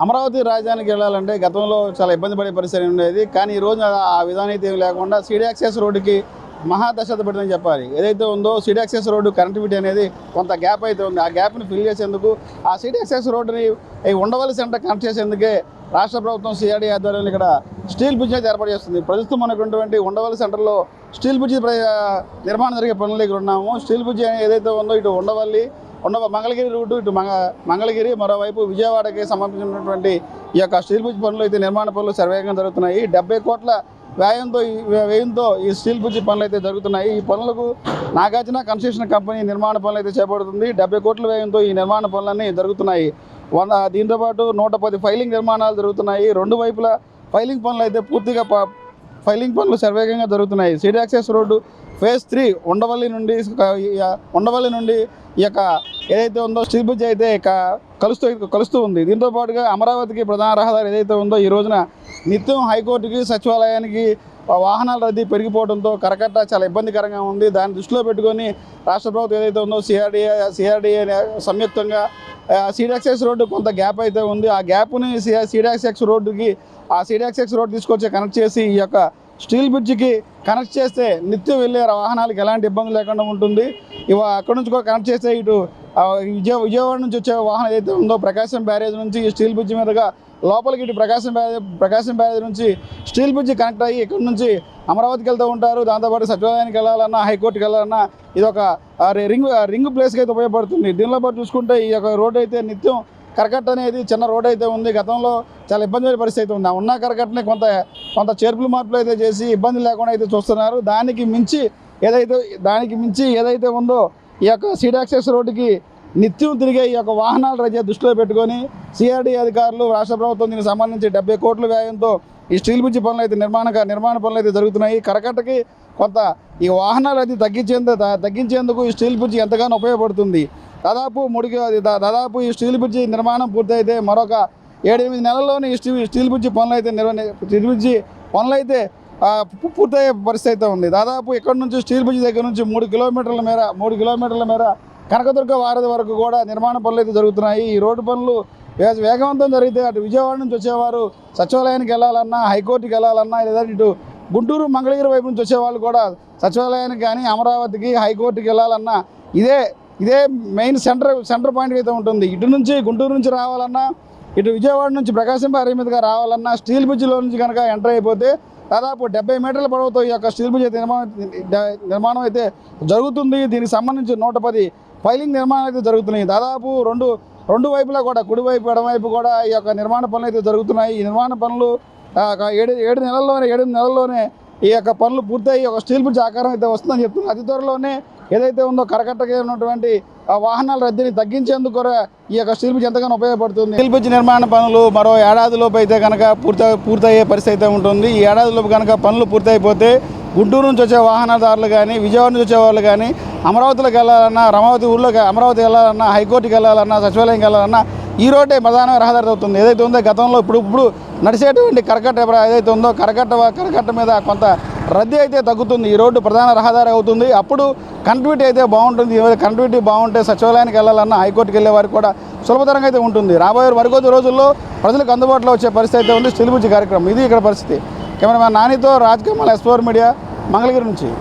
అమరావతి రాజధానికి వెళ్ళాలంటే గతంలో చాలా ఇబ్బంది పడే పరిస్థితి ఉండేది. కానీ ఈ రోజు ఆ విధానం అయితే లేకుండా సీడీ యాక్సెస్ రోడ్డుకి మహాదశత పడిందని చెప్పాలి. ఏదైతే ఉందో సీడీ యాక్సెస్ రోడ్డు కనెక్టివిటీ అనేది కొంత గ్యాప్ అయితే ఉంది. ఆ గ్యాప్ని ఫిల్ చేసేందుకు ఆ సీడీ యాక్సెస్ రోడ్డుని ఉండవల్లి సెంటర్ కనెక్ట్ చేసేందుకే రాష్ట్ర ప్రభుత్వం సిఆర్డీ ఆధ్వర్యంలో ఇక్కడ స్టీల్ బ్రిడ్జ్ అయితే ఏర్పాటు చేస్తుంది. ప్రస్తుతం మనకున్నటువంటి ఉండవల్లి సెంటర్లో స్టీల్ బ్రిడ్జ్ నిర్మాణం జరిగే పనుల దగ్గర ఉన్నాము. స్టీల్ బ్రిడ్జ్ ఏదైతే ఉందో ఇటు ఉండవల్లి మంగళగిరి రూటు ఇటు మంగళగిరి మరోవైపు విజయవాడకి సంబంధించినటువంటి ఈ యొక్క స్టీల్ బ్రిడ్జ్ పనులు అయితే నిర్మాణ పనులు శరవేగంగా జరుగుతున్నాయి. 70 కోట్ల వ్యయంతో ఈ స్టీల్ బ్రిడ్జ్ పనులు అయితే జరుగుతున్నాయి. ఈ పనులకు నాగార్జున కన్స్ట్రక్షన్ కంపెనీ నిర్మాణ పనులు అయితే చేపడుతుంది. 70 కోట్ల వ్యయంతో ఈ నిర్మాణ పనులన్నీ జరుగుతున్నాయి. దీంతోపాటు 110 ఫైలింగ్ నిర్మాణాలు జరుగుతున్నాయి. రెండు వైపుల ఫైలింగ్ పనులు అయితే పూర్తిగా ఫైలింగ్ పనులు శరవేగంగా జరుగుతున్నాయి. CD access road phase 3 Undavalli నుండి ఈ యొక్క ఏదైతే ఉందో స్టీల్ బ్రిడ్జ్ అయితే కలుస్తూ ఉంది. దీంతో పాటుగా అమరావతికి ప్రధాన రహదారి ఏదైతే ఉందో ఈ రోజున నిత్యం హైకోర్టుకి సచివాలయానికి వాహనాల రద్దీ పెరిగిపోవడంతో కరకట్ట చాలా ఇబ్బందికరంగా ఉంది. దాన్ని దృష్టిలో పెట్టుకొని రాష్ట్ర ప్రభుత్వం ఏదైతే ఉందో సిఆర్డీఏ సంయుక్తంగా సీడీ యాక్సెస్ రోడ్డు కొంత గ్యాప్ అయితే ఉంది. ఆ గ్యాప్ని సీడీ యాక్సెస్ రోడ్డు తీసుకొచ్చి కనెక్ట్ చేసి ఈ యొక్క స్టీల్ బ్రిడ్జికి కనెక్ట్ చేస్తే నిత్యం వెళ్ళే వాహనాలకు ఎలాంటి ఇబ్బంది లేకుండా ఉంటుంది. అక్కడ నుంచి కూడా కనెక్ట్ చేస్తే ఇటు విజయవాడ నుంచి వచ్చే వాహనం ఏదైతే ఉందో ప్రకాశం బ్యారేజ్ నుంచి స్టీల్ బ్రిడ్జ్ మీదుగా లోపలికి ఇటు ప్రకాశం బ్యారేజ్ నుంచి స్టీల్ బ్రిడ్జ్ కనెక్ట్ అయ్యి ఇక్కడ నుంచి అమరావతికి వెళ్తూ ఉంటారు. దాంతోపాటు సచివాలయానికి వెళ్ళాలన్నా హైకోర్టుకి వెళ్ళాలన్నా ఇది ఒక రింగ్ ప్లేస్కి అయితే ఉపయోగపడుతుంది. దీనిలో పాటు చూసుకుంటే ఈ యొక్క రోడ్డు అయితే నిత్యం కరకట్ట అనేది చిన్న రోడ్ అయితే ఉంది. గతంలో చాలా ఇబ్బంది పడే పరిస్థితి అయితే ఉంది. ఉన్న కరకట్టని కొంత చేర్పులు మార్పులు అయితే చేసి ఇబ్బంది లేకుండా అయితే చూస్తున్నారు. దానికి మించి ఏదైతే ఉందో ఈ యొక్క సీడీ యాక్సెస్ రోడ్డుకి నిత్యం తిరిగే ఈ యొక్క వాహనాల రద్దీ దృష్టిలో పెట్టుకొని సిఆర్డీ అధికారులు రాష్ట్ర ప్రభుత్వం దీనికి సంబంధించి 70 కోట్ల వ్యయంతో ఈ స్టీల్ బ్రిడ్జ్ పనులు అయితే నిర్మాణ పనులు అయితే జరుగుతున్నాయి. కరకట్టకి కొంత ఈ వాహనాల రద్దీ తగ్గించేందుకు ఈ స్టీల్ బ్రిడ్జ్ ఎంతగానో ఉపయోగపడుతుంది. దాదాపు ఈ స్టీల్ బ్రిడ్జి నిర్మాణం పూర్తయితే మరొక 7-8 నెలల్లోనే ఈ స్టీల్ బ్రిడ్జి పనులు అయితే పూర్తయ్యే పరిస్థితి అయితే ఉంది. దాదాపు ఇక్కడ నుంచి స్టీల్ బ్రిడ్జి దగ్గర నుంచి 3 కిలోమీటర్ల మేర కనకదుర్గ వారధి వరకు కూడా నిర్మాణ పనులు అయితే జరుగుతున్నాయి. ఈ రోడ్డు పనులు వేగవంతం జరిగితే అటు విజయవాడ నుంచి వచ్చేవారు సచివాలయానికి వెళ్ళాలన్నా హైకోర్టుకి వెళ్ళాలన్నా లేదా ఇటు గుంటూరు మంగళగిరి వైపు నుంచి వచ్చేవాళ్ళు కూడా సచివాలయానికి కానీ అమరావతికి హైకోర్టుకి వెళ్ళాలన్నా ఇదే మెయిన్ సెంటర్ పాయింట్ అయితే ఉంటుంది. ఇటు నుంచి గుంటూరు నుంచి రావాలన్నా ఇటు విజయవాడ నుంచి ప్రకాశం బ్యారేజ్ మీదుగా రావాలన్నా స్టీల్ బ్రిడ్జిలో నుంచి కనుక ఎంటర్ అయిపోతే దాదాపు 70 మీటర్ల పొడవుతో ఈ యొక్క స్టీల్ బ్రిడ్జ్ నిర్మాణం అయితే జరుగుతుంది. దీనికి సంబంధించి 110 ఫైలింగ్ నిర్మాణాలు అయితే జరుగుతున్నాయి. దాదాపు రెండు వైపులా కూడా కుడివైపు ఎడమవైపు కూడా ఈ యొక్క నిర్మాణ పనులు అయితే జరుగుతున్నాయి. ఈ నిర్మాణ పనులు 7 నెలల్లోనే ఈ యొక్క పనులు పూర్తయి ఒక స్టీల్ బ్రిడ్జ్ ఆకారం అయితే వస్తుందని చెప్తున్నారు. అతి త్వరలోనే ఏదైతే ఉందో కరకట్టగా ఉన్నటువంటి వాహనాల రద్దీని తగ్గించేందుకు కూడా ఈ యొక్క స్టీల్ బ్రిడ్జ్ ఎంతగానో ఉపయోగపడుతుంది. స్టీల్ బ్రిడ్జ్ నిర్మాణ పనులు మరో ఏడాదిలోపు అయితే కనుక పూర్తయ్యే పరిస్థితి అయితే ఉంటుంది. ఈ ఏడాదిలోపు కనుక పనులు పూర్తయిపోతే గుంటూరు నుంచి వచ్చే వాహనదారులు కానీ విజయవాడ నుంచి వచ్చే వాళ్ళు కానీ అమరావతిలోకి వెళ్ళాలన్నా అమరావతి వెళ్ళాలన్నా హైకోర్టుకి వెళ్ళాలన్నా సచివాలయంకి వెళ్ళాలన్నా ఈ రోడ్డే ప్రధాన రహదారి అవుతుంది. ఏదైతే ఉందో గతంలో ఇప్పుడు నడిచేటువంటి కరకట్ట ఏదైతే ఉందో కరకట్ట మీద కొంత రద్దీ అయితే తగ్గుతుంది. ఈ రోడ్డు ప్రధాన రహదారి అవుతుంది. అప్పుడు కనెక్టివిటీ అయితే బాగుంటుంది. కనెక్టివిటీ బాగుంటే సచివాలయానికి వెళ్ళాలన్నా హైకోర్టుకి వెళ్ళే వారికి కూడా సులభతరంగా అయితే ఉంటుంది. రాబోయే మరికొద్ది రోజుల్లో ప్రజలకు అందుబాటులో వచ్చే పరిస్థితి అయితే ఉంది స్టీల్ బ్రిడ్జ్ కార్యక్రమం. ఇది ఇక్కడ పరిస్థితి. కెమెరామ్యాన్ నానితో రాజ్ కమల్, S4 మీడియా, మంగళగిరి నుంచి.